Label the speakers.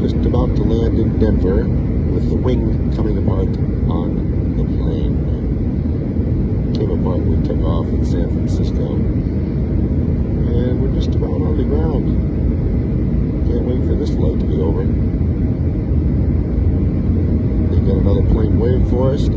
Speaker 1: Just about to land in Denver with the wing coming apart on the plane. Came apart when we took off in San Francisco. And we're just about on the ground. Can't wait for this flight to be over. They got another plane waiting for us.